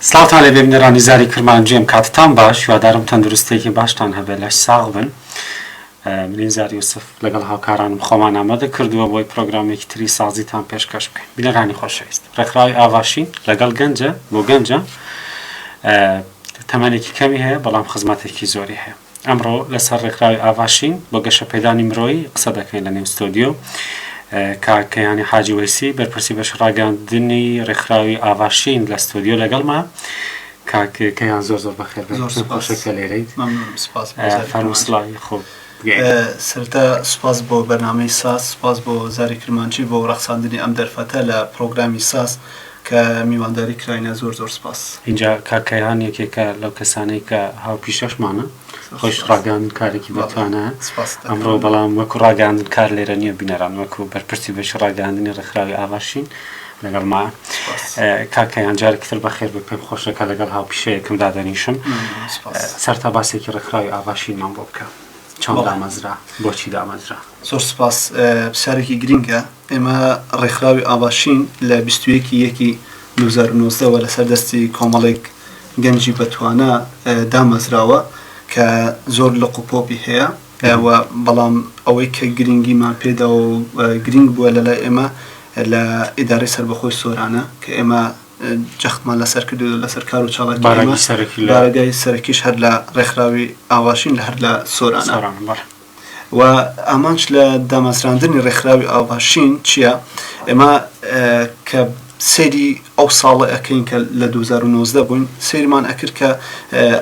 سلااو لێ بێبنەرانی زاری کرمانجیێم کاتتان باش هیوادارم تەندروستێکی باشتان هەبێ لەش ساغ بن. منین زاری یوسف لەگەڵ هاوکارانم خۆمان ئامادە کردووە بۆی پرۆگرامێکی تری سازیتان پێشکەش بکەین. بینەرانی خۆشەویست، ڕێکخراوی ئاواشین لەگەڵ گەنجە بۆ گەنجە تەمەنێکی کەمی هەیە بەڵام خزمەتێکی زۆری هەیە. ئەمڕۆ لەسەر ڕێکخراوی ئاواشین بۆ گەشەپێدانی مرۆیی قسە دەکەین لە نێو ستۆدیۆ. کاکەیانی حاجی وەیسی بەرپرسی بەش ڕاگەاندنی ڕێکخراوی ئاواشین لە ستۆدیۆ لەگەڵمان. کاکەیان زۆر بەخێر خۆشەکە لێرەیت. فەرمووسڵاوی خۆ سرتا سپاس بۆ بەرنامەی ساس، سپاس بۆ زاری کرمانچی بۆ ڕەخساندنی ئەم دەرفەتە لە پرۆگرامی ساس کە میوانداری کراینە زۆر سپاس. اینجا کاکەیان یەکێکە لەو کەسانەی کە هاوپیشەشمانە خۆش ڕاگەاندن کارێکی بەتوانە ئەمڕۆ، بەڵام وەکو ڕاگەاندن کار لێرە نییە بینەران، وەکو بەرپرسی بەش ڕاگەاندنی ڕێکخراوی ئاواشین لەگەڵما. کاکەیان جارێکتر بەخێر بێ، پێم خۆشەکە لەگەڵ هاوپیشەیەکم دادەنیشم سەرتا باسێکی ڕێکخراوی ئاواشینمان بۆ بکە. چۆن دامەزرا، بۆچی دامەزرا؟ زۆر سپاس، پرسیارێکی گرینگە. ئێمە ڕێکخراوی ئاواشین لە 21/2019 لەسەر دەستی کۆمەڵێک گەنجی بەتوانە دامەزراوە کە زۆر لە قوپۆپی هەیە، بەڵام ئەوەی کە گرنگیمان پێدا و گرنگ بووە لەلای ئێمە لە ئیدارەی سەربەخۆی سۆرانە کە ئێمە جەختمان لەسەر کردو لەسەر کار و چاڵاکی بارگای سەرەکیش هەر لە ڕێکخراوی ئاواشین لە هەر لە سۆرانە. و ئامانج لە دامەزراندنی ڕێکخراوی ئاواشین چییە؟ ئێمە کە سەیری ئەو ساڵە ئەەکەین کە لە 2019 بووین، سەیرمان ئەکرد کە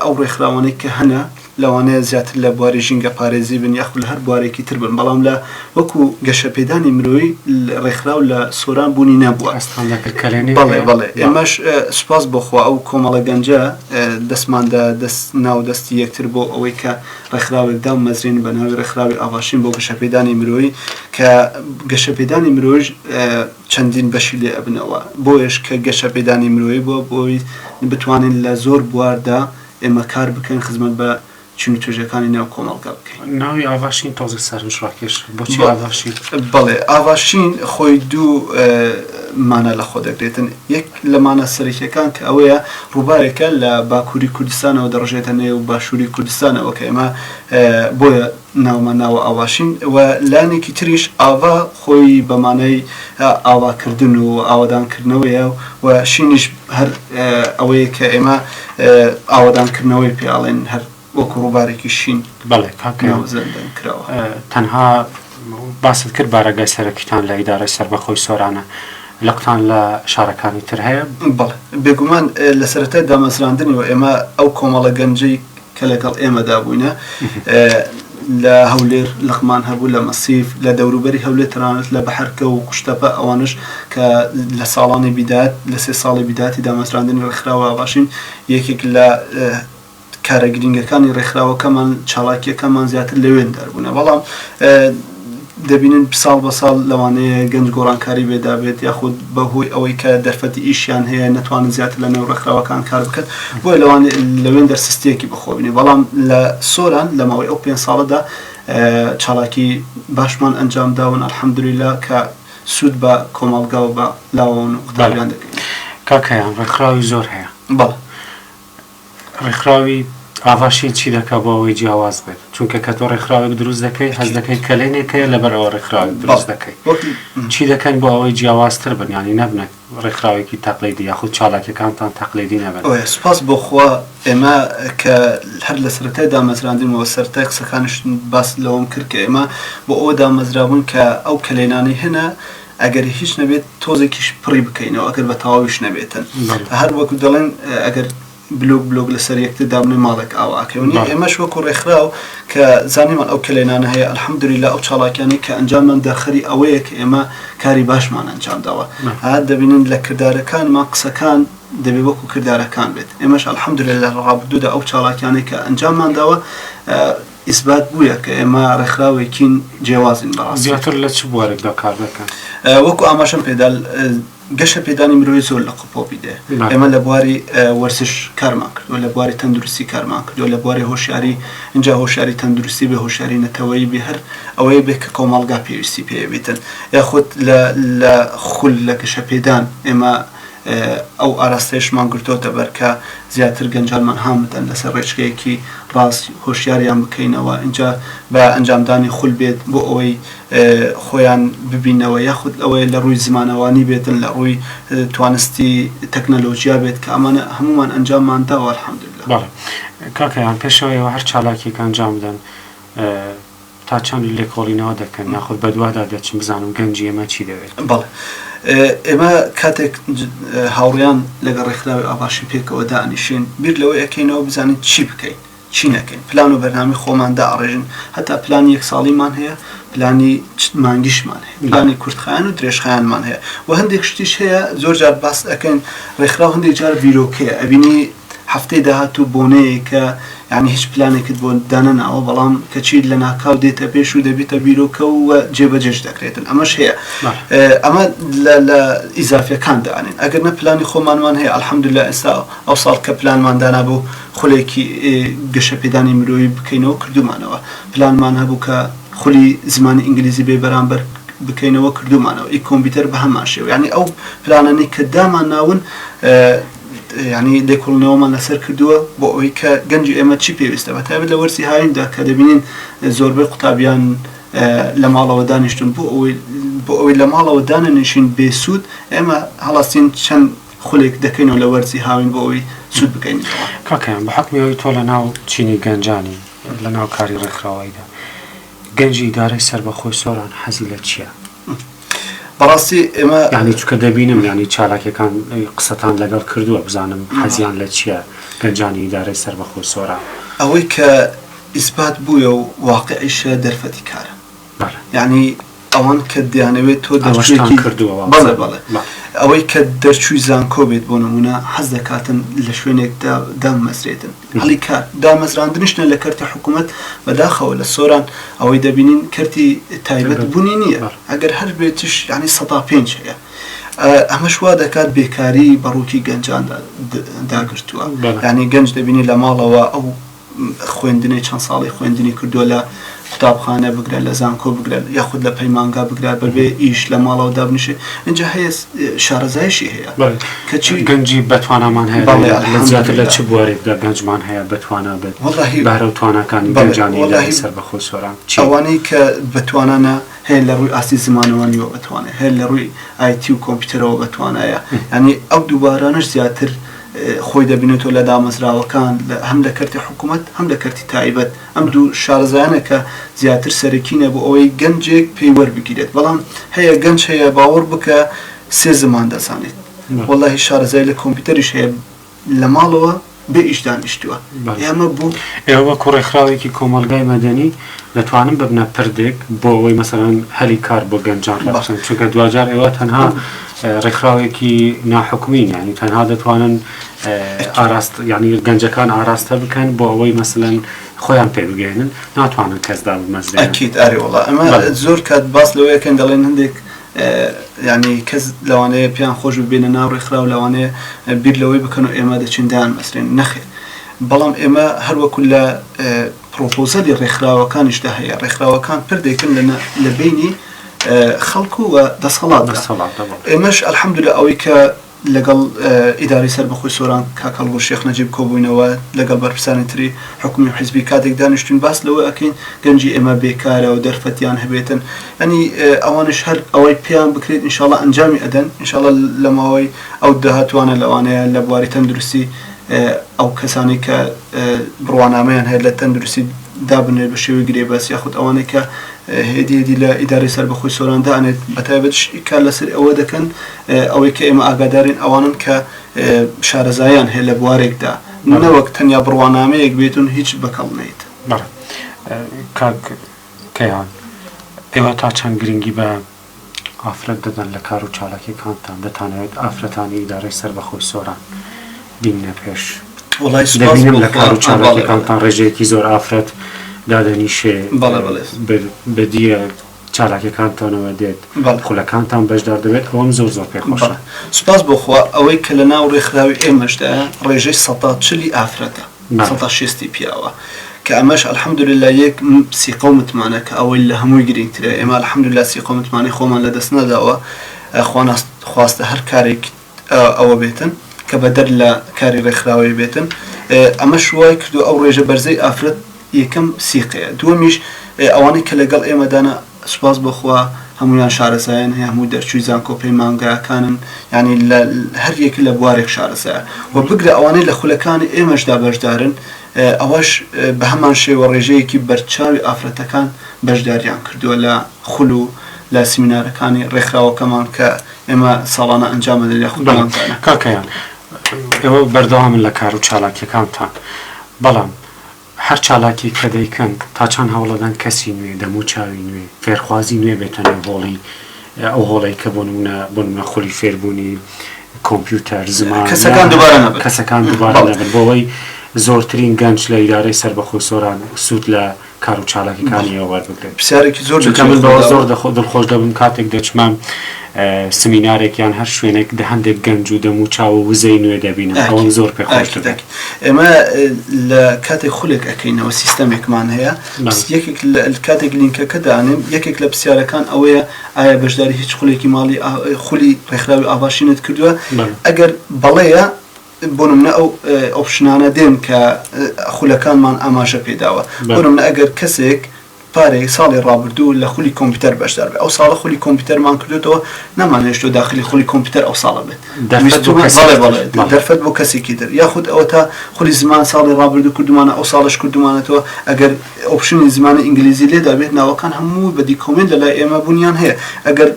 ئەو ڕێکخراوانەی کە هەنە لەوانەیە زیاتر لە بواری ژینگە پارێزی بن یاخود لە هەر بوارێکی تر بن، بەڵام لە وەکو گەشەپێدانی مرۆیی ڕێکخراو لە سۆران بوونی نەبووە. بەڵێ ئێمەش سوپاس بۆخوا ئەو کۆمەڵە گەنجە دەستماندا ناو دەستی یەکتر بۆ ئەوەی کە ڕێکخراوێک دامەزرێن بە ناوی ڕێکخراوی ئاواشین بۆ گەشەپێدانی مرۆیی، کە گەشەپێدانی مرۆیش چەندین بەشی لێ ئەبنەوە. بۆیش کە گەشەپێدانی مرۆیی بۆی بتوانین لە زۆر بواردا ئێمە کار بکەین خزمەت بە چون توێژەکانی ناو کۆمەڵگا بکەین. ناوی ئاواشین تازە سەرنجڕاکێش بۆچی ئاواشین؟ بەڵێ ئاواشین خۆی دوو مانە لە خۆ دەگرێتن. یەک لە مانە سەرەکیەکان کە ئەوەیە ڕووبارێکە لە باکووری کوردستانەوە دەڕژێتە نێو باشووری کوردستانەوە کە ئێمە بۆیە ناومان ناوە ئاواشین. و لایەنێکی تریش ئاوا خۆی بەمانەی ئاواکردن و ئاوادانکردنەوەیە و شینیش هەر ئەوەیە کە ئێمە ئاوادانکردنەوەی پێڵێن هەر وەکو ڕووبارێکی شین. بەڵێ زەندەن کراوە. تەنها باست کرد بارەگای سەرەکیتان لە ئیدارەی سەربەخۆی سۆرانە، لەقتان لە شارەکانی تر هەیە؟ بەڵێ بێگومان لە سەرەتای دامەزراندنیەوە ئێمە ئەو کۆمەڵە گەنجەی کە لەگەڵ ئێمەدا بووینە لە هەولێر لەقمان هەبوو، لە مەسیف، لە دەوروبەری هەولێر تەنانەت لە بەحەرکە و قوشتەپە، ئەوانش کە لە ساڵانی بیدات لە 3 ساڵی بیداتی دامەزراندنی ڕێکخراوی ئاواشین یەکێک لە کارە گرنگەکانی ڕێکخراوەکەمان چاڵاکیەکەمان زیاتر لەوێن دەربوونە. بەڵام دەبینن ساڵ بە ساڵ لەوانەیە گەنج گۆڕانکاری بێدا بێت یاخود بەهۆی ئەوەی کە دەرفەتی ئیشیان هەیە نەتوانن زیاتر لە نێو ڕێکخراوەکان کار بکەن، بۆیە لەوێن دەرسستەیەکی بخۆبینێ. بەڵام لە سۆران لە ماوەی ئەو 5 ساڵەدا چاڵاکی باشمان ئەنجام داون ئەلحەمدولیلا کە سوود بە کۆمەڵگا و بە لاوەون و قوتابیان دەکەین. کاکەیان ڕێکخراوی زۆر هەیە. بەڵێ ڕێکخراوی ئاواشین چی دەکە بۆ ئەوەی جیاواز بێت؟ چونکە کە تۆ ڕێکخراوێک دروست دەکەی حەز دەکەی کەلێنێکەیە لەبەرەوە ڕێکخراوێک دروست دەکەی. چی دەکەن بۆ ئەوەی جیاوازتر بن، یانی نەبنێت ڕێکخراوێکی تەقلیدی یاخود چاڵاکیەکانتان تەقلیدی نەبن؟ سوپاس بۆخوا ئێمە کە هەر لە سەرەتای دامەزراندنەوە سەرەتای قسەکانش باس لەوەم کرد کە ئێمە بۆ ئەوە دامەزرابوون کە ئەو کەلێنانەی هەنە ئەگەر هیچ نەبێت تۆزێکیش پڕی بکەینەوە ئەگەر بە تەواویش نەبێتن. هەر وەکو دەڵێن ئەگەر بلوگ لەسەر یەکتر دابنێ ماڵێک ئاواکەونی ئێمەش وەکو ڕێکخراو کە زانیمان ئەو کلێنانە هەیە ئەلحەمدولیلا ئەو چاڵاکیانی کە ئەنجاممان داخەری ئەوەیە کە ئێمە کاری باشمان ئەنجام داوە. هات دەبینن لە کردارەکانمان قسەکان دەبێ وەکو کردارەکان بێت. ئێمەش ئەلحەمدولیلا لە ڕابردوودا ئەو چاڵاکیانی کە ئەنجاممان داوە ئیسبات بووە کە ئێمە ڕێکخراوێکین جیاوازین. بەڕاستی زیاتر لە چ بوارێکدا کار دەکەن؟ وەکو ئاماژەم پێدا گەشەپێدانی مرۆیی زۆر لە قوپۆپی دێ. ئێمە لە بواری وەرزش کارمان کردووە، لە بواری تەندروستی کارمان کردووە، لە بواری هۆشیاری اینجا هۆشیاری تەندروستی بێ، هۆشیاری نەتەوەیی بێ، هەر ئەوەیە بێ کە کۆمەڵگا پێویستی پێویستن. یاخود لە خول لە گەشەپێدان ئێمە ئەو ئاراستەیەشمان گرتۆتە بەر کە زیاتر گەنجانمان هامدەن لەسەر ڕێچکەیەکی ڕاست هۆشیاریان بکەینەوە اینجا بە ئەنجامدانی خول بێت بۆ ئەوەی خۆیان ببینەوە یاخود ئەوەی لە ڕووی زمانەوانی بێتن لە ڕووی توانستی تەکنەلۆژیا بێت کە ئەمانە هەمومان ئەنجاممان داوە الحەمدوللا. کاکەیان پێشەوەیەوە هەر چالاکێک ئەنجام بدەن تا چەند لێکۆڵینەوە دەکەن یاخود بەدووادا دەچین بزانم گەنجی ئێمە چی دەوێت. بەڵێ ئێمە کاتێک هاوڕیان لەگەڵ ڕێکخراوی ئاباشی پێکەوە دانیشین بیر لەوەی ئەکەینەوە بزانین چی بکەین چی نەکەین پلان و بەرنامی خۆمان داڕێژن هەتا پلانی یەک ساڵیمان هەیە پلانی مانگیشمان هەیە پلانی کورتخایان و درێژخایانمان هەیە و هەندێک شتیش هەیە زۆر جار باس ئەەکەین ڕێکخراو هەندێک جار بیرۆکەیە ئەبینی هەفتەی داهاتوو بۆنەیە کە یعنی هیچ پلانێکت بۆ دانەناوە بەڵام کەچی لە ناکاو دێتە پێش و دەبێتە بیرۆکە و جێبەجێش دەکرێتن ئەمەش هەیە ئەمە لە ئیزافیەکان دانین ئەگەر نە پلانی خۆمانمان هەیە الحەمدوللا ئێستا ئەو ساڵ کە پلانمان دانا بۆ خولێکی گەشە پێدانی مرۆیی بکەینەوە کردومانەوە پلانمان هەبوو کە خولی زمانی ئینگلیزی بێ بەرامبەر بکەینەوە کردومانەوە ئی کۆمپیوتەر بە هەمان شێوە یعنی ئەو پلانانی کە دامان ناون یعنی لێکۆڵینەوەمان لەسەر کردووە بۆ ئەوەی کە گەنجی ئێمە چی پێویستە بە تایبەت لە وەرسی هاویندا کە دەبینین زۆربەی قوتابیان لە ماڵەوە دانیشتون بۆ ئەوەی لە ماڵەوە دانەنیشین بێسوود ئێمە هەڵاستین چەند خولێک دەکەینەوە لە وەرزی هاوین بۆ ئەوەی سوود بکەین. کاکەیان بە حکمیەوەی تۆ لە ناو چینی گەنجانی لە ناو کاری ڕێکخراوەیدا گەنجی ئیدارەی سەربەخۆی سۆران حەزی لە چییە؟ بەڕاستی ئێمە یعنی چکە دەبینم ینی چالاکیەکان قسەتان لەگەڵ کردووە بزانم حەزیان لە چییە گەنجانی ئیدارەی سەربەخۆی سۆران ئەوەی کە ئیسبات بووە و واقعیشە دەرفەتی کارە یعنی ئەوان کە دەیانەوێت تۆ دەشتان کردووە بەڵێ ئەوەی کە دەرچووی زانکۆ بێت بۆ نمونە حەز دەکاتن لە شوێنێکدا دامەزرێتن هەڵی کار دامەزراندنیشنە لە کەرتی حکوومەت بەداخەوە لە سۆران ئەوەی دەبینین کەرتی تایبەت بوونی نییە ئەگەر هەر بێتش ینی 105 هەیە ئەمەش وا دەکات بێکاری بەڕووکی گەنجان داگرتووە ینی گەنج دەبینی لە ماڵەوە ئەو خوێندنی چەند ساڵی خوێندنی کردووە لە قوتابخانە بگرە لە زانکۆ بگرە یاخود لە پەیمانگا بگرە بەبێ ئیش لە ماڵەوە دابنیشێ اینجا هەیە شارەزایشی هەیە کەچی گەنجی بەتوانامان هەیە لە زیاتر لە چ بوارێکدا گەنجمان هەیە بەتوانە بێت بەرە و توانەکانی گەنجانی سەربەخۆی سۆران ئەوانەی کە بەتوانانە هەیە لە ڕووی ئاسی زمانەوانیەوە بەتوانێت هەیە لە ڕووی ئایتی و کۆمپیوتەرەوە بەتوانایە ینی ئەو دووبارانش زیاتر خۆی دەبینێتەوە لە دامەزراوەکان هەم لە کەرتی حکوومەت هەم لە کەرتی تایبەت ئەم دوو شارەزایانە کە زیاتر سەرەکینە بۆ ئەوەی گەنجێک پێی وەربگیرێت بەڵام هەیە گەنج هەیە باوەڕ بکە 3 زمان دەزانێت وەڵاهی شارەزای لە کۆمپیوتەریش هەیە لە ماڵەوە بێ ئیش دانیشتووە ئێمە بوو ئێوە کوڕێکخراوێکی کۆمەلگای مەدەنی دەتوانن ببنە پردێک بۆ ئەوەی مەسەڵەن هەلی کار بۆ گەنجان ڕەخسن چونکە دوجار ئێوە تەنها ڕێکخراوێکی ناحکومین ینی تەنها دەتوانن ئاراست ینی گەنجەکان ئاراستە بکەن بۆ ئەوەی مەسەڵەن خۆیان پێ بگەێنن ناتوانن کەسدا بمەزرێن ئەکید ئاری وڵا ئەمە زۆر کات باس لەوەیەکەن دەڵێن هەندێک ینی کەس لەوانەیە پیان خۆش ببێنە ناو ڕێکخراو لەوانەیە بیر لەوەی بکەن و ئێمە دەچین دایان مەسرێن نەخێت بەڵام ئێمە هەروەکو لە پرۆپۆزەلی ڕێکخراوەکانیشدا هەیە ڕێکخراوەکان پردێکن لە بینی خەڵکو و دەسەڵات ئێمەش الحەمدولillah ئەوەی کە لەگەڵ ئیداری سەربەخۆی سۆران کاکەڵگوڕ شێخ نەجیب کۆبووینەوە لەگەڵ بەرپرسانی تری حکومی و حیزبی کاتێک دانیشتون باس لەوە ئەکەین گەنجی ئێمە بێکارە و دەرفەتیان هەبێتن ینی ئەوانش هەر ئەوەی پێیان بکرێت ئینشاڵڵا ئەنجامی ئەدەن ئینشاڵڵا لە ماوەی ئەو داهاتوانە لەوانەیە لە بواری تەندروستی ئەو کەسانی کە بڕوانامەیان هەیە لە تەندروستی دابنێت بە شێوەی گرێبەس یاخود ئەوانەی کە هێدی لە ئیداری سەربەخۆی سۆران دانێت بەتایبەت کار لەسەر ئەوە دەکەن ئەوەی کە ئێمە ئاگادارین ئەوانن کە شارەزایان هەیە لە بوارێکدا نەوەک تەنیا بڕوانامەیەک بێتون هیچ بەکەڵ نێت. کاک کەیان ئێوە تا چەند گرنگی بە ئافرەت دەدەن لە کار و چالاکیەکانتان دەتانەوێت ئافرەتانی ئیدارەی سەربەخۆی سۆران بینە پێش دەبینم لە کار و چالاکیەکانتان ڕێژەیەکی زۆر ئافرەت دادەنیشێ بەدیە چالاکیەکانتانەوە دێت خولەکانتان بەشدار دەبێت ئەوەم زۆر زۆر پێخۆشە. سوپاس بۆخوا ئەوەی کە لە ناو ڕێکخراوی ئێمەشدا ڕێژەی 140 ئافرەتە 160 پیاوە کە ئەمەش الحەمدولillah یەک سیقە و متمانە کە ئەوەی لە هەمووی گرنگترە ئێمە الحەمدولillah سیقە و متمانی خۆمان لە دەست نەداوە خواستە هەر کارێک ئەوە بێتن کە بەدەر لە کاری ڕێکخراوی بێتن ئەمە شوای کردو ئەو ڕێژە بەرزەی ئافرەت یەکەم سیقەیە دووەمیش ئەوانەی کە لەگەڵ ئێمەدانە سوپاس بخوا هەمویان شارەزایان هەیە هەموو دەرچووی زانکۆپەی مانگایەکانن ینی هەر یەکی لە بوارێک شارەزایە و بگرە ئەوانەی لە خولەکانی ئێمەشدا بەشدارن ئەوەش بە هەمان شێوە ڕێژەیەکی بەرچاوی ئافرەتەکان بەشداریان کردووە لە خول و لە سیمینارەکانی ڕێکخراوەکەمان کە ئێمە ساڵانە ئەنجامە لە خودمانکانە کاکەیان ئێوە بەردەوامن لە کار و چالاکیەکانتان بەڵام هەر چالاکی کە دەیکەن تا چەند هەوڵەدان کەسی نوێ دەمو چاوی نوێ فێرخوازی نوێ بێتەنە هۆڵی ئەو هۆڵی کە بۆ خولی فێربوونی کۆمپیوتەر زمان کەسەکان دووبارە نەبن بۆەوەی زۆرترین گەنج لە ئیدارەی سەربەخۆی سۆران سوود لە کار و چالاکیەکانی ئێوە وەربگرێت پرسیارێکی زۆر زۆر دڵخۆش دەبم کاتێک دەچمان سمینارێکیان هەر شوێنێک هەندێک گەنج و دەم و چاو و وزەی نوێ دەبینن ئەوم زۆر پێخۆش دەبێت ئێمە لە کاتێک خولێک ئەەکەینەوە سیستەمێکمان هەیە یەکێک کاتێک لینکەکە دانێم یەکێک لە پرسیارەکان ئەوەیە ئایا بەشداری هیچ خولێکی ماڵی خولی ڕێکخراوی ئاواشینت کردووە ئەگەر بەڵەیە بۆ نمونە ئەو ئۆپشنانە دێن کە خولەکانمان ئاماژە پێداوە بۆ نمونە ئەگەر کەسێک پارێک ساڵی ڕابردوو لە خولی کۆمپیوتەر بەشدار بێت ئەو ساڵە خولی کۆمپیوتەرمان کردوێتەوە نەمانێشتۆ داخلی خولی کۆمپیوتەر ئەو ساڵە بێت دەرفەت بۆ کەسێکی تر یاخود ئەوە تا خولی زمان ساڵی ڕابردوو کردومانە ئەو ساڵش کردومانێتەوە ئەگەر ئۆپشنی زمانی ئینگلیزی لێدا بێت ناوەکان هەموو بە دیکۆمنت لەلای ئێمە بوونیان هەیە ئەگەر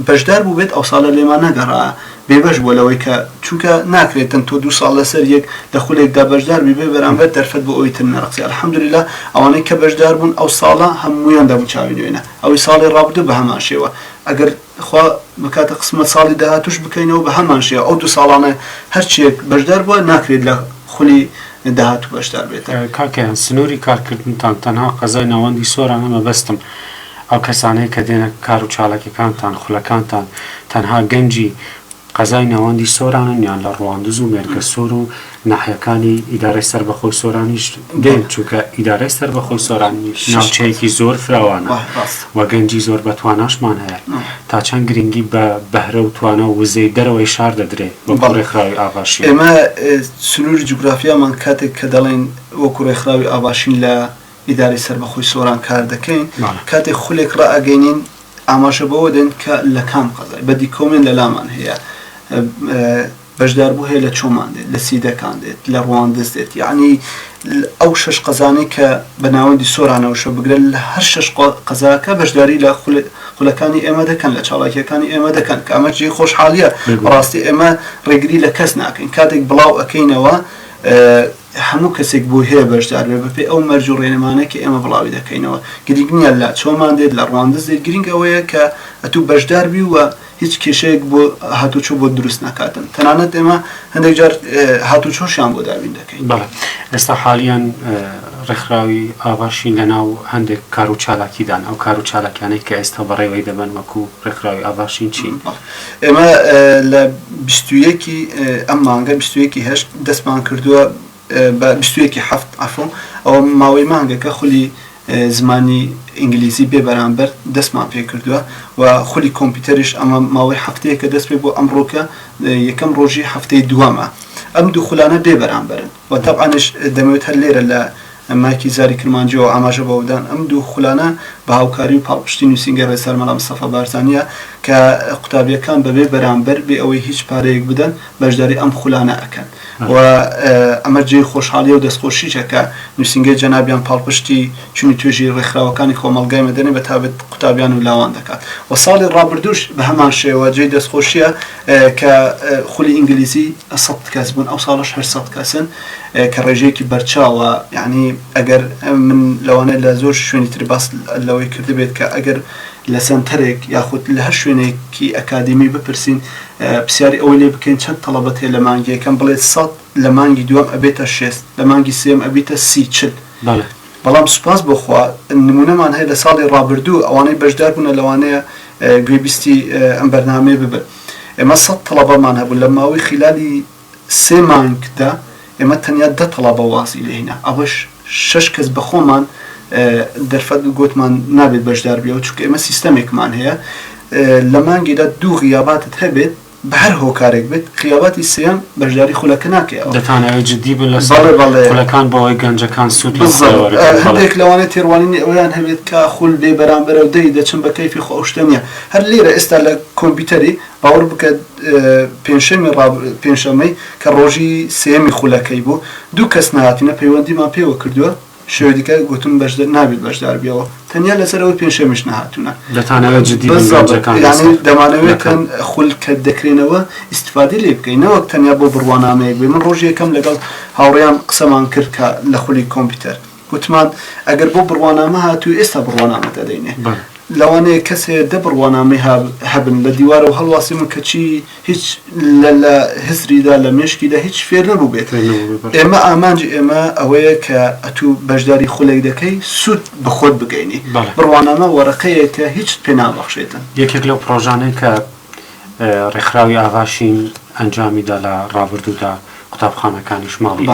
بەشدار بوو بێت ئەو ساڵە لێمان نەگەڕا بێبەش بۆ لەوەی کە چونکە ناکرێتن تۆ 2 ساڵ لەسەر یەک لە خولێکدا بەشدار بێ بەرامبەر دەرفەت بۆ ئەوی تر نەڕقسی الحەمدولله ئەوانەی کە بەشدار بوون ئەو ساڵە هەموویان دەموچاوی نوێنە ئەوەی ساڵی ڕابردوو بە هەمان شێوە ئەگەر خوا بکاتە قسمەت ساڵی داهاتوش بکەینەوە بە هەمان شێوە ئەو 2 ساڵانە هەرچیەک بەشدار بووە ناکرێت لە خولی داهاتوو بەشدار بێتە کاکەیان سنووری کارکردنتان تەنها قەزای ناوەندی سۆران ئەمە بەستم ئەو کەسانەی کە دێنە کار و چالاکیەکانتان خولەکانتان تەنها گەنجی قەزای ناوەندی سۆرانن یان لە ڕواندز و مێرگە سۆر و ناحیەکانی ئیدارەی سەربەخۆی سۆرانیش دێن چونکە ئیدارەی سەربەخۆی سۆرانی ناوچەیەکی زۆر فراوانە و گەنجی زۆر بەتواناشمان هەیە تا چەند گرنگی بە بەهرە و توانە و وزەی دەرەوەی شار دەدرێت وەکو ڕێکخراوی ئاواشین ئێمە سنووری جوگرافیامان کاتێک کە دەڵێن وەکو ڕێکخراوی ئاواشین لە ئیدارەی سەربەخۆی سۆران کار دەکەین کاتێک خولێک ڕائەگەینین ئاماژە بەوە دێن کە لە کام قەزای بە دیکۆمنت لە لامان هەیە بەشداربوو هەیە لە چۆمان دێت لە سیدەکان دێت لە ڕواندز دێت یعنی ئەو 6 قەزانەی کە بە ناوەندی سۆرانەوەشە بگرن لە هەر 6 قەزاکە بەشداری لە خولەکانی ئێمە دەکەن لە چاڵاکیەکانی ئێمە دەکەن کە ئەمە جێی خۆشحاڵیە ڕاستی ئێمە ڕێگری لە کەس ناکەین کاتێک بڵاو ئەەکەینەوە هەموو کەسێک بۆ هەیە بەشدار بێ بەپێ ئەو مەرج و ڕێنەمانە کە ئێمە بڵاوی دەکەینەوە گرنگ نییە لە چۆمان دێت لە ڕواندز دێت گرنگ ئەوەیە کە ئەتوو بەشدار بی وە هیچ کێشەیەک بۆ هاتوچۆ بۆ دروست ناکاتن تەنانەت ئێمە هەندێک جار هاتوچۆشیان بۆ دابین دەکەین بەڵێ ئێستا حالیان ڕێکخراوی ئاواشین لەناو هەندێک کار و چالاکیدان ئەو کار و چالاکیانەی کە ئێستا بەڕێوەی دەبن وەکو ڕێکخراوی ئاواشین چین ئێمە لە 21 ئەم مانگە 21 دەستمان کردووە بە 21 عفوا ئەو ماوەی مانگەکە خولی زمانی ئینگلیزی بێ بەرامبەر دەستمان پێ کردووە و خولی کۆمپیوتەریش ئەمە ماوەی هەفتەیە کە دەست پێ بۆ ئەمڕۆکە یەکەم ڕۆژی هەفتەی دووەمە ئەم دوو خولانە بێ بەرامبەرن و تەبعانش دەمەوێت هەر لێرە لە مایکی زاری کرمانجیەوە ئاماژە بەودان ئەم دوو خولانە بە هاوکاری و پاڵپشتی نووسینگە ڕێسەر مەڵام مستەفا بارزانیە کە قوتابیەکان بەبێ بەرامبەر بێ ئەوەی هیچ پارەیەک بدەن بەشداری ئەم خولانە ئەکەن و ئەمە جێی خۆشحاڵی و دەستخۆشیشە کە نووسینگەی جەنابیان پاڵپشتی چونی توێژی ڕێکخراوەکانی کۆمەڵگای مەدەنی بە تابێت قوتابیان و لاوان دەکات و ساڵی ڕابردووش بە هەمان شێوە جێی دەستخۆشیە کە خولی ئینگلیزی 100 کەس بوون ئەو ساڵش 800 کەسن کە ڕێژەیەکی بەرچاوە یعنی ئەگەر من لەوانەیە لە زۆر شوێنی تر باس لەوەی کردبێت کە ئەگەر لە سنتەرێک یاخود لە هەر شوێنێکی ئەکادمی بپرسین پرسیاری ئەوەی لێ بکەین چەند تەڵەبەت هەیە لە مانگی یەکەم بڵێت 100 لە مانگی دووەم ئەبێتە 6 لە مانگی سێم ئەبێتە 30 بەڵام سوپاس بخوا نمونەمان هەیە لە ساڵی ڕابردوو ئەوانەی بەشدار بوونە لەوانەیە گوێبیستی ئەم بەرنامەیە ببن ئێمە 100 تەڵەبەمان هەبوون لە ماوەی خلالی 3 مانگدا ئێمە تەنیا 10 تەڵەبە واسی لێهینە ئەوەش 6 کەس بەخۆمان دەرفەت گوتمان نابێت بەشدار بێەوە چونکە ئێمە سیستەمێکمان هەیە لە مانگیدا 2 غیاباتت هەبێت بهر هۆکارێک بێت خیاباتی سێم بەشداری خولەکە ناکەیەوە دەتانەوەی جددی بن لە بەڵێ خولەکان بەوەی گەنجەکان سوود هەندێک لەوانێت تێڕوانینی ئەویان هەبێت کە خول بێ بەرامبەرە و دەی دەچن بە کەیفی خۆشتە نیە هەر لێرە ئێستا لە کۆمپیوتەری باوەڕ بکات پێنجشەمەی کە ڕۆژی سێمی خولەکەی بوو دوو کەس نهاتینە پەیوەندیمان پێوە کردووە شوێ دیکە گوتم بەشدار نابێت بەشدار بێەوە تەنیا لەسەرەوەی پێنجشەمیش نهاتوونە دەتانەوەی جددی یعنی دەمانەوێتن خول کە دەکرێنەوە ئیسیفادە لێ بکەین نەوەک تەنیا بۆ بڕوانامەیەک بێ من ڕۆژی یەکەم لەگەڵ هاوڕێیان قسەمان کرد کە لە خولی کۆمپیوتەر گوتمان ئەگەر بۆ بڕوانامە هاتووی ئێستا بڕوانامە دەدەینێ لەوانەیە کەسێ دە بڕوانامەی هەبن لە دیوارە و هەڵواسی من کەچی هیچ لە هزریدا لە مێشکیدا هیچ فێر نەبوو بێت ئێمە ئامانجی ئێمە ئەوەیە کە ئەتوو بەشداری خولێک دەکەی سوود بە خۆت بگەینی بڕوانامە وەرەقەیە کە هیچ پێ نابەخشێتن یەکێک لەو پرۆژانەی کە ڕێکخراوی ئاواشین ئەنجامیدا لە ڕابردوودا قوتابخانەکانیش ماڵی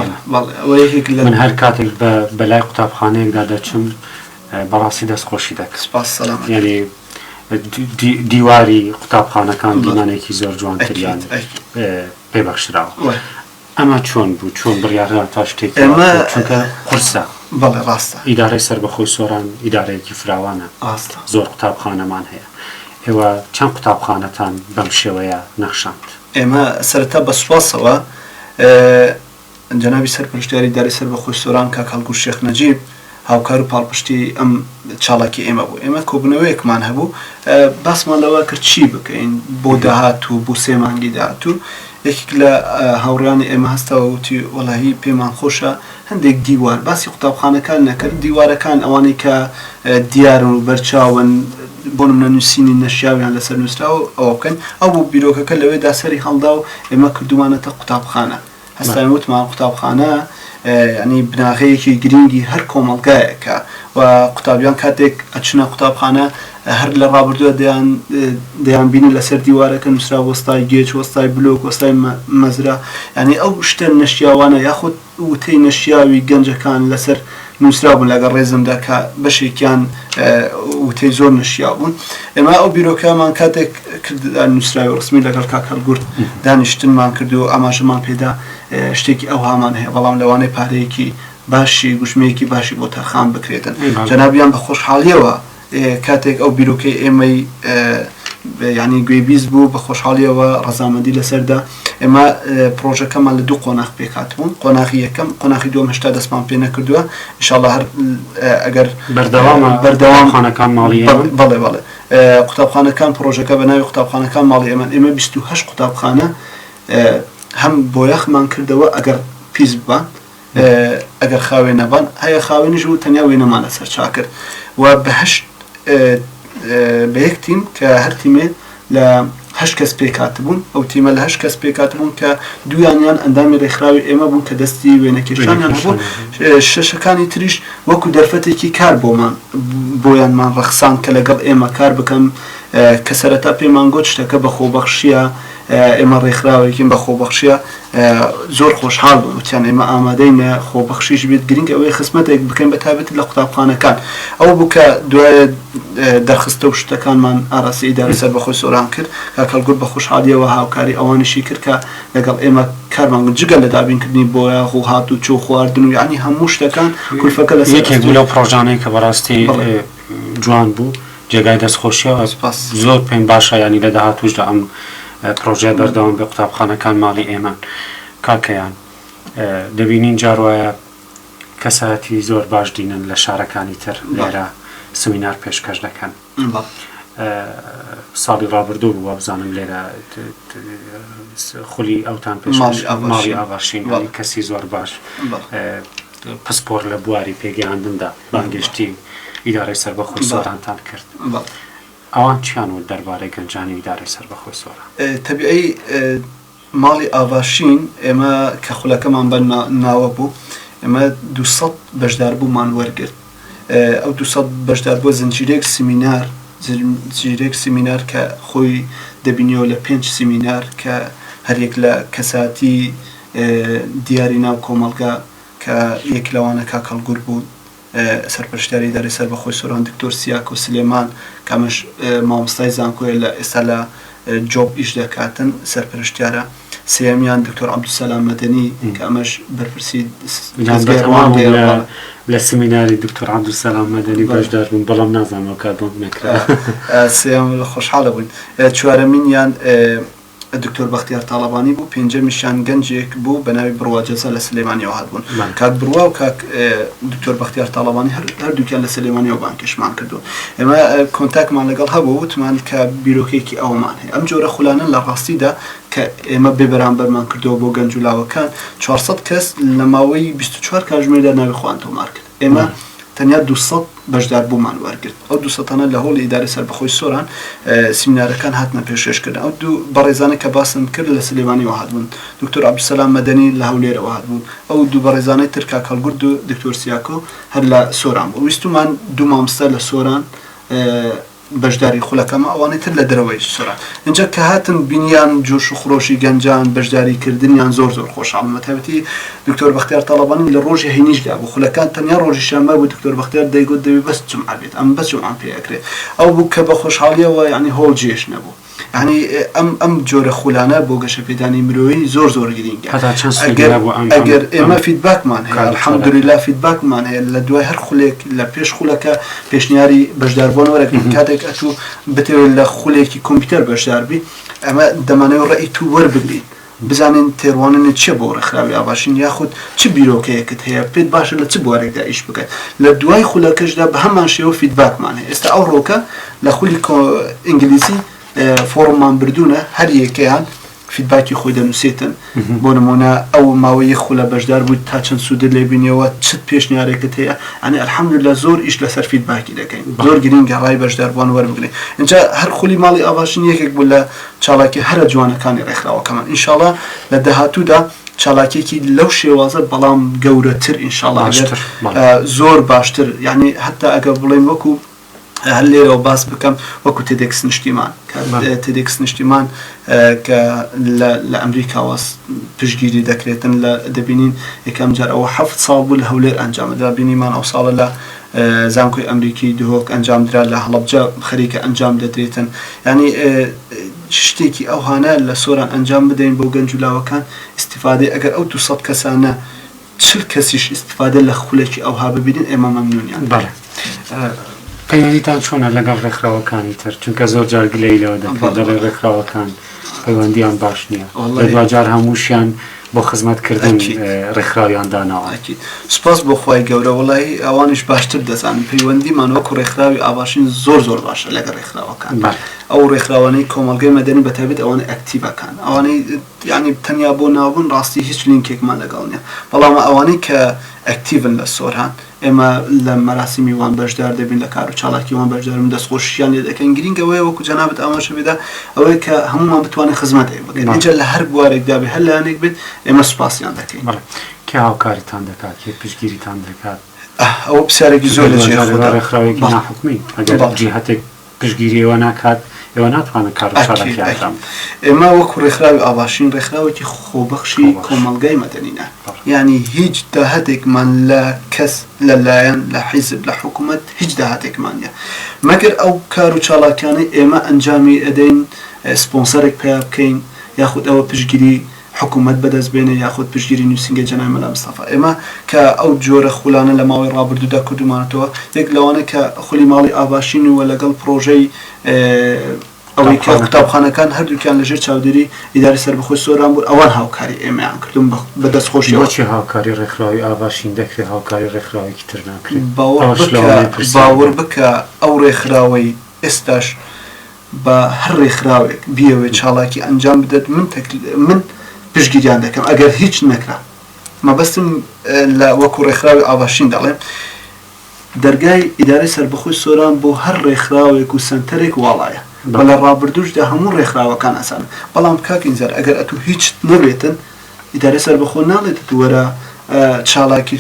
من هەر کاتێک بەلای قوتابخانەیەکدا دەچم بەڕاستی دەستخۆشی دەکەم یعنی دیواری قوتابخانەکان دیمانێکی زۆر جوانتریان پێبەخشراوە ئەمە چۆن بوو چۆن بڕیارە تا شتێک چونکە قورسە بەڵێ ڕاستە ئیدارەی سەربەخۆی سۆران ئیدارەیەکی فراوانە زۆر قوتابخانەمان هەیە ئێوە چەند قوتابخانەتان بەم شێوەیە نەخشاند ئێمە سەرەتا بە سوپاسەوە جەنابی سەرپەرشتیاری ئیدارەی سەربەخۆی سۆران کاک هەڵگوڕ شێخ نەجیب هاوکار و پاڵپشتی ئەم چاڵاکی ئێمە بوو ئێمە کۆبنەوەیەکمان هەبوو باسمان لەوە کرد چی بکەین بۆ داهاتوو بۆ سێ مانگی داهاتوو یەکێک لە هاوڕێیانی ئێمە هەستەوە وتی وەڵاهی پێمان خۆشە هەندێک دیوار باسی قوتابخانەکان نەکرد دیوارەکان ئەوانەی کە دیارن و بەرچاون بۆ نمونە نووسینی نەشیاویان لەسەر نووسراوە ئەوە بکەن ئەو بوو بیرۆکەکە لەوێدا سەری هەڵدا و ئێمە کردومانەتە قوتابخانە هەستان وتمان قوتابخانە ینی بناغەیەکی گرنگی هەر کۆمەڵگایەکە و قوتابیان کاتێک ئەچنە قوتابخانە هەر لە ڕابردووە دەیان بینی لەسەر دیوارەکە نووسرا وەستای گێچ وەستای بلۆک وەستای مەزرا ینی ئەو شتە نەشیاوانە یاخود وتەی نەشیاوی گەنجەکان لەسەر نووسرا بوون لەگەڵ ڕێزمدا کە بەشێکیان وتەی زۆر نەشیا بوون ئێمە ئەو بیرۆکەمان کاتێک نووسراوی ڕسمی لەگەڵ کاک هەڵگورد دانیشتنمان کرد و ئاماژەمان پێدا شتێکی ئەو هامان هەیە بەڵام لەوانەیە پارەیەکی باشی گوشمەیەکی باشی بۆ تەرخان بکرێتن جەنابیان بە خۆشحاڵیەوە کاتێک ئەو بیرۆکەی ئێمەی ینی گوێبیز بوو بە خۆشحاڵیەوە ڕەزامەندی لەسەردا ئێمە پرۆژەکەمان لە دوو قۆناغ پێکات بوون قۆناغی یەکەم قۆناغی دووەم هێشتا دەستمان پێ نەکردووە ئینشاڵڵا هەر ئەگەر بەردەوامخانەکان ماڵی بەڵێ قوتابخانەکان پرۆژەکە بە ناوی قوتابخانەکان ماڵی ئێمە 28 قوتابخانە هەم بۆ یەخمان کردەوە ئەگەر پیس ببان ئەگەر خاوێ نەبان هەیە خاوێنیش و تەنیا وێنەمانە سەرچا کرد و بەهشت بە یەک تیم کە هەر تیمێ لە 8 کەس پێکات بوون ئەو تیمە لە 8 کەس پێکات بوون کە دویانیان ئەندامی ڕێکخراوی ئێمە بوون کە دەستی وێنەکێشانیان هەبوو شەشەکانی تریش وەکو دەرفەتێکی کار بۆیانمان ڕەخسان کە لەگەڵ ئێمە کار بکەم کە سەرەتا پێمان گوت شتەکە بە خۆبەخشیە ئێمە ڕێکخراوێکین بە خۆبەخشیە زۆر خۆشحاڵ بوون وتیان ئێمە ئامادەین خۆبەخشیش بێت گرنگ ئەوەی خزمەتێک بکەین بە تایبەتی لە قوتابخانەکان ئەو بوو کە دوایە دەرخستە و شتەکانمان ئاراسی ئیدارەی سەربەخۆی سۆران کرد کاک هەڵگورد بە خۆشحاڵیەوە هاوکاری ئەوانیشی کرد کە لەگەڵ ئێمە کارمان جگە لە دابینکردنی بۆیە خۆ هات و چۆ خواردن و یعنی هەموو شتەکان کولفەکە لەسەر یەکێک بوو لەو پرۆژانەی کە بەڕاستی جوان بوو جێگای دەستخۆشیەوە زۆر پێم باشە ینی لە داهاتووشدا ئەم پرۆژە بەردەوام بە قوتابخانەکان ماڵی ئێمان کاکەیان دەبینین جاروایە کەسایەتی زۆر باش دینن لە شارەکانی تر لێرە سمینار پێشکەش دەکەن ساڵی ڕابردوو بووە بزانم لێرە خولی ئەوتان پێشکەش ماڵی ئاواشین کەسی زۆر باش پسپۆر لە بواری پێگەیاندندا بانگشتی ئیدارەی سەربەخۆی سۆرانتان کرد ئەوان چیان و دەربارەی گەنجانی ئیدارەی سەربەخۆی سۆران تەبیعی ماڵی ئاواشین ئێمە کە خولەکەمان بە ناوە بوو ئێمە 200 بەشدار بوومان وەرگرت ئەو 200 بەشدار بووە زنجیرێک سیمینار کە خۆی دەبینیەوە لە 5 سیمینار کە هەرێک لە کەساتی دیاری ناو کۆمەڵگا کە یەک لەوانە کاک هەڵگورد بوو سەرپەرشتیاری ئیدارەی سەربەخۆی سۆران دکتۆر سیاکۆ سلێمان کامش مامۆستای زانکۆیە لە ئێستا لە جۆب ئیش دەکاتن سەرپەرشتیارە سێمیان دکتۆر عەبدولسەلام مەدەنی کە ئەمەش بەرپرسی لە سمیناری دکتۆر عەبدولسەلام مەدەنی بەشدار بوون بەڵام نازانم ئەو کات بۆم نەکرا سێم خۆشحاڵە بووین چوارەمینیان دکتۆر بەختیار تاڵەبانی بوو پێنجەمیشیان گەنجێک بوو بە ناوی بڕواجەزە لە سلێمانیەوە هاتبوون کاک بڕوا و کاک دکتۆر بەختیار تاڵەبانی هەردووکیان لە سلێمانیەوە بانکیشمان کردو ئێمە کۆنتاکمان لەگەڵ هەبوو وتمان کە بیرۆکێکی ئەومان هەیە ئەم جۆرە خولانە لە ڕاستیدا کە ئێمە بێبەرامبەرمان کردەوە بۆ گەنج و لاوەکان 400 کەس لە ماوەی 24 کاتژمێردا ناوی خۆیان تۆمار کرد ئێمە تەنیا 200 بەشدار بوومان وەرگرت ئەو 200تانە لە هۆڵی ئیدارەی سەربەخۆی سۆران سیمینارەکان هاتنە پێشکەشکردن ئەو دوو بەڕێزانە کە باسم کرد لە سلێمانیەوە هاتبوون دکتۆر عەبدولسەلام مەدەنی لە هەولێرەوە هاتبوون ئەو دوو بەڕێزانەی تر کاک هەڵگورد و دکتۆر سیاکۆ هەر لە سۆران بوو ویستومان دوو مامۆستا لە سۆران بەشداری خولەکەمە ئەوانەی تر لە دەرەوەی سۆران اینجا کە هاتن بینیان جۆش و خڕۆشی گەنجان بەشداریکردنیان زۆر خۆشحاڵم بەتایبەتی دکتۆر بەختیار تاڵەبانی لە ڕۆژی هەینیشدا بوو خولەکان تەنیا ڕۆژی شەمە بوو دکتۆر بەختیار دەیگوت دەوێت بەس جومعە بێت ئەم بەس جومعە پێەکرێت ئەو بوو کە بە خۆشحاڵیەوە یعنی هۆڵ جێش نەبوو یعنی ئەم جۆرە خولانە بۆ گەشەپێدانی مرۆیی زۆر گرینگە ئەگەر ئێمە فیدباکمان هەیە الحەمدولیلا فیدباکمان هەیە لە دوای هەر خولێک لە پێش خولەکە پێشنیاری بەشداربوون وەرەگرین کاتێک ئەتوو بتەوێت لە خولێکی کۆمپیوتەر بەشداربی ئەمە دەمانەوە ڕێی تو وەربگرین بزانین تێڕوانێت چێ بۆ ڕێکخراوی ئاواشین یاخود چ بیرۆکەیەکت هەیە پێت باشە لە چ بوارێکدا ئیش بکەیت لە دوای خولەکەشدا بە هەمان شێوە فیدباکمان هەیە ئێستا ئەو ڕۆکە لە خولی ئینگلیزی فۆرممان بردوونە هەر یەکەیان فیدباکی خۆی دەنووسێتن بۆ نمونە ئەو ماوەی خولە بەشدار بوویت تا چەند سوودت لێ بینیەوە چت پێشنیارێکت هەیە ئەنی الحەمدولیلا زۆر ئیش لەسەر فیدباکی دەکەین زۆر گرینگە ڕای بەشداربووان وەربگرین اینجا هەر خولی ماڵی ئاواشین یەکێک بوو لە چالاکی هەرە جوانەکانی ڕێکخراوەکەمان ئینشاڵڵا لە داهاتوودا چالاکێکی لەو شێوازە بەڵام گەورەتر ئینشاڵڵا زۆر باشتر یعنی حتا ئەگەر بڵێن وەکو هەر لێرەوە باس بکەم وەکو تێدێکس نیشتیمان تێدێکس نیشتیمان کە لە ئەمریکاوە پشتگیری دەکرێتن لە دەبینین یەکەم جار ئەوە 7 ساڵ بوو لە هەولێر ئەنجامەدا بینیمان ئەو ساڵە لە زانکۆی ئەمریکی دهۆک ئەنجامدرا لە هەڵەبجە خەریکە ئەنجام دەدرێتن ینی شتێکی ئەوهانە لە سۆران ئەنجام بدەین بۆ گەنج و لاوەکان ئیستیفادەی ئەگەر ئەو 200 کەسانە 40 کەسیش ئیستیفادە لە خولێکی ئەوها ببینین ئێمە مەمنونیان پەیوەندیتان چۆنە لەگەڵ ڕێکخراوەکانی تر چونکە زۆر جار گلەیلەوە دەکرێت دەڵێ ڕێکخراوەکان پەیوەندیان باش نییە لە دوجار هەمووشیان بۆ خزمەتکردن ڕێکخراویان داناوە سپاس بۆ خۆی گەورە وڵی ئەوانش باشتر دەزانن پەیوەندیمان وەکو ڕێکخراوی ئاواشین زۆر باشە لەگە ڕێکخراوەکان ئەو ڕێکخراوانەی کۆمەلگەی مەدەنی بەتایبێت ئەوانە ئەکتیڤەکان ئەوانەی ینی تەنیا بۆ ناوبوون ڕاستی هیچ لینکێکمان لەگەڵ نییە بەڵام ئەوانەی کە ئەکتیڤن لە سۆران ئێمە لە مەراسیمی وان بەشدار دەبین لە کار و چالاکی وان بەشدارم دەستخۆشیان لێ دەکەین گرینگەوەی وەکو جەنابەت ئاماژە بێدا ئەوەی کە هەمومان بتوانین خزمەت بکەین اینجا لە هەر بوارێکدا بێ هەر لایەنێک بێت ئێمە سوپاسیان دەکەین کە هاوکاریتان دەکات کێ پشتگیریتان دەکات ئەوە پرسیارێکی زۆر لە ڕێکخراوێکی ناحکومی ئەگەر جیهەتێک پشتگیریەوە ناکات ئێوە ناتوانن کار و چالاکی ئەنجام ئێمە وەکو ڕێکخراوی ئاواشین ڕێکخراوێکی خۆبەخشی کۆمەلگای مەدەنینە یعنی هیچ داهاتێکمان لە کەس لەلایەن لە حیزب لە حکوومەت هیچ داهاتێکمان نیە مەگەر ئەو کار و چالاکیانەی ئێمە ئەنجامی ئەدەین سپۆنسەرێک پێیا بکەین یاخود ئەوە پشتگیری حکوومەت بەدەست بێنێ یاخود پشتگیری نووسینگە جەناب مەلا مستەفا ئێمە کە ئەو جۆرە خولانە لە ماوەی ڕابردوودا کردومانەوە یەک لەوانە کە خولی ماڵی ئاواشین و لەگەڵ پرۆژەی ئەوەی کە قوتابخانەکان هەردووکیان لەژێر چاودێری ئیداری سەربەخۆی سۆران بوون ئەوان هاوکاری ئێمەیان کردوون بە دەستخۆشیەوە بۆچی هاوکاری ڕێکخراوی ئاواشین دەکرێت هاوکاری ڕێکخراوێکی تر ناکرێت باوەڕ بکە ئەو ڕێکخراوەی ئێستاش بە هەر ڕێکخراوێک بیەوەی چالاکی ئەنجام بدەت من پشتگیریان دەکەم ئەگەر هیچ نەکرا مەبەستم لە وەکو ڕێکخراوی ئاواشین دەڵێم دەرگای ئیدارەی سەربەخۆی سۆران بۆ هەر ڕێکخراوێک و سنتەرێک واڵایە بە لە ڕابردووشدا هەموو ڕێکخراوەکان ئاسانە بەڵام کاکینزار ئەگەر ئەتوو هیچ نەبێتن ئیدارەی سەربەخۆ ناڵێت وەرە چالاکی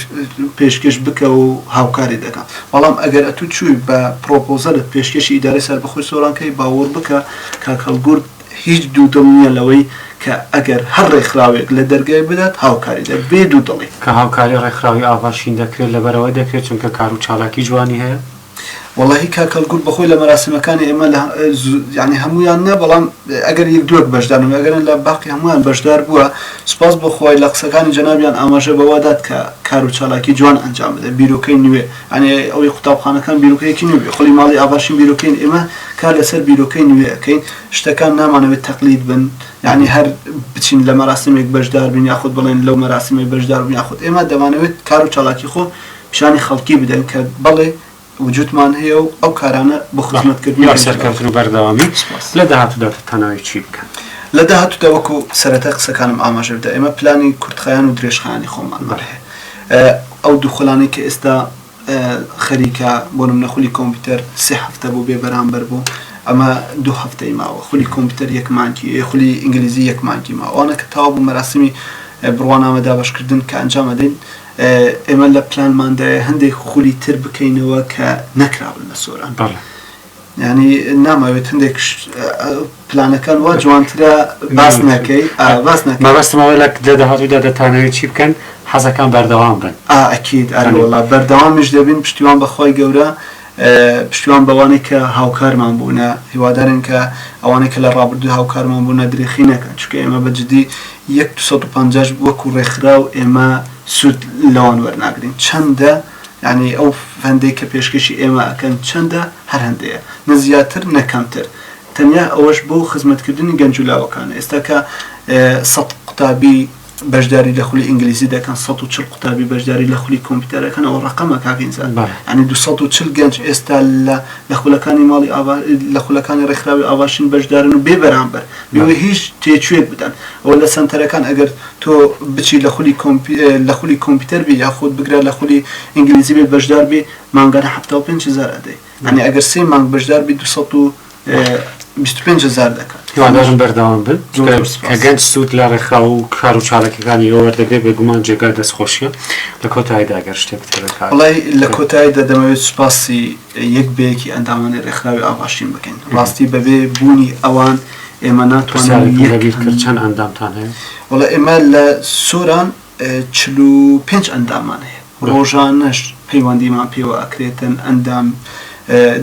پێشکەش بکە و هاوکاری دەکەن بەڵام ئەگەر ئەتوو چووی بە پرۆپۆزەلت پێشکەشی ئیدارەی سەربەخۆی سۆرانکەی باوەڕ بکە کاک هەڵگورد هیچ دوودڵ نییە لەوەی کە ئەگەر هەر ڕێکخراوێک لە دەرگای بدات هاوکاری دە بێ دوودڵی کە هاوکاری ڕێکخراوی ئاواشین دەکرێت لەبەرەوەی دەکرێت چونکە کار و چالاکی جوانی هەیە والله كالقول بخوي لما راسم كان إما يعني هميان بلام أجر يقدرك بجدار أجر لا باقي هميان بجدار بوا سباس بخوي لقصة كان جنابيان أما جب وادات كارو شلاكي جوان أنجام ده بيروكين نوي يعني أو يقطع خانة كان بيروكين كنوي خلي مالي أباشين بيروكين إما كان لسر بيروكين نوي كين اشتكان نامنا بالتقليد بن يعني هر بتشين لما راسمك بجدار بين ياخد بلين لو مراسمي بجدار بين ياخد إما دمانويت كارو شلاكي خو بشاني خلقي بدن كبلي وجود من هي أو كارانة بخدمت كردن. يا سركوتن بردوامي لدهاتو دات تناوي چی بکن؟ لدهاتو دوكو سرتاق سكانم آماجه بده اما بلاني كرد خيان و دريش خياني خوم مره او دخلاني که استا خريكا بونم نخولي كمبيوتر 3 هفته بو ببرانبر بو اما 2 هفته ما خولي كمبيوتر يك مانكي خولي انجليزي يك مانكي ما وانا كتاب مراسمي بروانا مدا باش كردن كانجام دين اما لبلان مانده هندي خولي تر بكينوا كنكرا بالمسوران يعني نعم هنديك بلان كان واجوان ترى باس نكي ما بس ما ولك لدهاتو داده تناوي چی بکن حزا كان بردوام بن اكيد والله بردوام مش دبين پشتیوان بخوای گەورە پشتیوان بەوانەی کە هاوکارمان بوونە هیوادارن کە ئەوانەی کە لە ڕابردوو هاوکارمان بوونە درێخی نەکەن چونکە ئێمە بەجددی 150 وەکو ڕێکخرا و ئێمە سود لەوان وەرناگرین چەندە يعني أو فندق كبيشكشي إما كان چنده هر هندية نزياتر نكمتر تنيا أوش بو خدمت كردني جنجولا وكان استكا سط قطابي بجداري لخولي إنجليزي ده كان سطو تشل قطابي بجداري لخولي كمبيوتر كان أو رقمه كافين زاد يعني دو سطو تشل جنج استا لخولكاني مالي أبا لخولكاني رخراوي أباشين بجدارنو ببرامبر بيو هيش تيچويك بدن ولا سنتر كان أجر تو بتشي لخولي كمبيوتر بي ياخد بقرا لخولي إنجليزي بجدار بي مانغانا حبتا وبنش زار أدي يعني أجر سي مانغ بجدار بي دو سطو 25,000 دکات. یادم بردام بند. اگر سود لرخ و کارو چالکی کنی آورده به گمان جگر دست خوشیه. لکوتای داگر شتیب ترکار. والله لکوتای دادم سپاسی یک بیکی اندامان رخراوی آواشیم بکن. راستی به بونی آوان امانات و یک کرچن اندام تانه. والله امال سوران 45 اندامانه. روزانش پیوندی ما پیو اکریتن اندام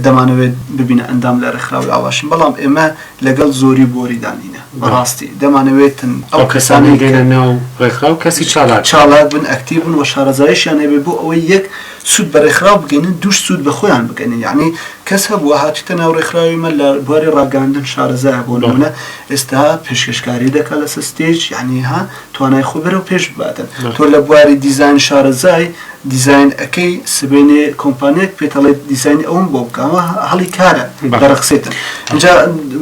دەمانەوێت ببینە ئەندام لە ڕێکخراوی ئاواشین بەڵام ئێمە لەگەڵ زۆری بۆری دانینە بەڕاستی دەمانەوێتن ئەو کەسانی گەنە ناو ڕێکخراو کەسی چالاک بن ئەکتیڤ بن و شارەزاییشیان هەبێ بۆ ئەوەی یەک سود بە ڕێکخراو بگەنن دووش سود بە خۆیان بگەنن یعنی کەس هەبووە هاتیتە ناو ڕێکخراوی من لە بواری ڕاگەاندن شارەزایە بۆ نمونە ئێستا پێشکەشکاری دەکات لەسەر ستێج یعنی ها توانای خۆ بەرەو پێش بباتن تۆ لە بواری دیزاین شارەزای دیزاین ئەەکەی سبێنێ کۆمپانیەک پێتەڵێت دیزاینی ئەوم بۆ بکەمە هەڵی کارە دەرەقسێتن اینجا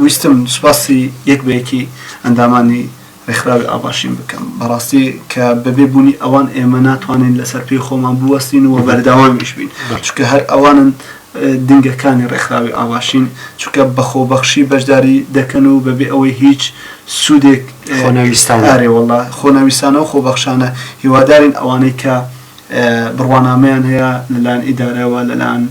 ویستم سوپاسی یەک بەیەکی ئەندامانی ڕێکخراوی ئاواشین بکەم بەڕاستی کە بەبێ بوونی ئەوان ئێمە ناتوانین لەسەر پێی خۆمان بوەستین و بەردەوامیش بین چونکە هەر ئەوانن دنگەکانی ڕێکخراوی ئاواشین چونکە بەخۆبەخشی بەشداری دەکەن و بەبێ ئەوەی هیچ سوودێک خۆنەویستانە وەڵڵا خۆنەویستانە و خۆبەخشانە هیوادارین ئەوانەی کە بڕوانامەیان هەیە لەلایەن ئیدارەوە لەلایەن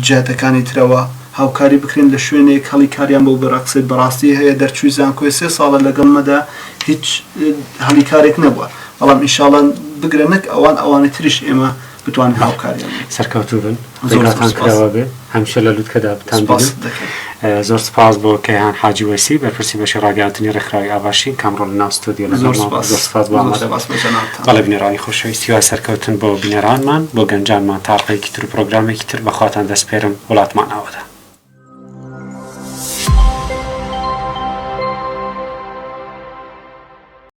جهتەکانی ترەوە هاوکاری بکرێن لە شوێنێک هەڵی کاریان بۆ بەڕاقسێت بەڕاستی هەیە دەرچووی زانکۆی 3 ساڵە لەگەڵ مەدا هیچ هەڵی کارێک نەبووە بەڵام ئینشاڵڵا بگرێنک ئەوانەی تریش ئێمە بتوانین هاوکاریان سەرکەوتوو بن ڕێگاتان کراوە بێ هەمیشە لە لووتکەدا بتان بگەن زۆر سپاس بۆ کەیهان حاجی وەسی بەرپرسی بەشی ڕاگەیاندنی ڕێکخراوی ئاواشین کامڕۆ لە ناو ستۆدیۆ لەگەڵ زۆر سپاس بۆ بەڵێ بینەرانی خۆشەویستی وای سەرکەوتن بۆ بینەرانمان بۆ گەنجانمان تاڕقەیەکی تر و پرۆگرامێکی تر بەخواتان دەسپێرم وڵاتمان ئاوەدا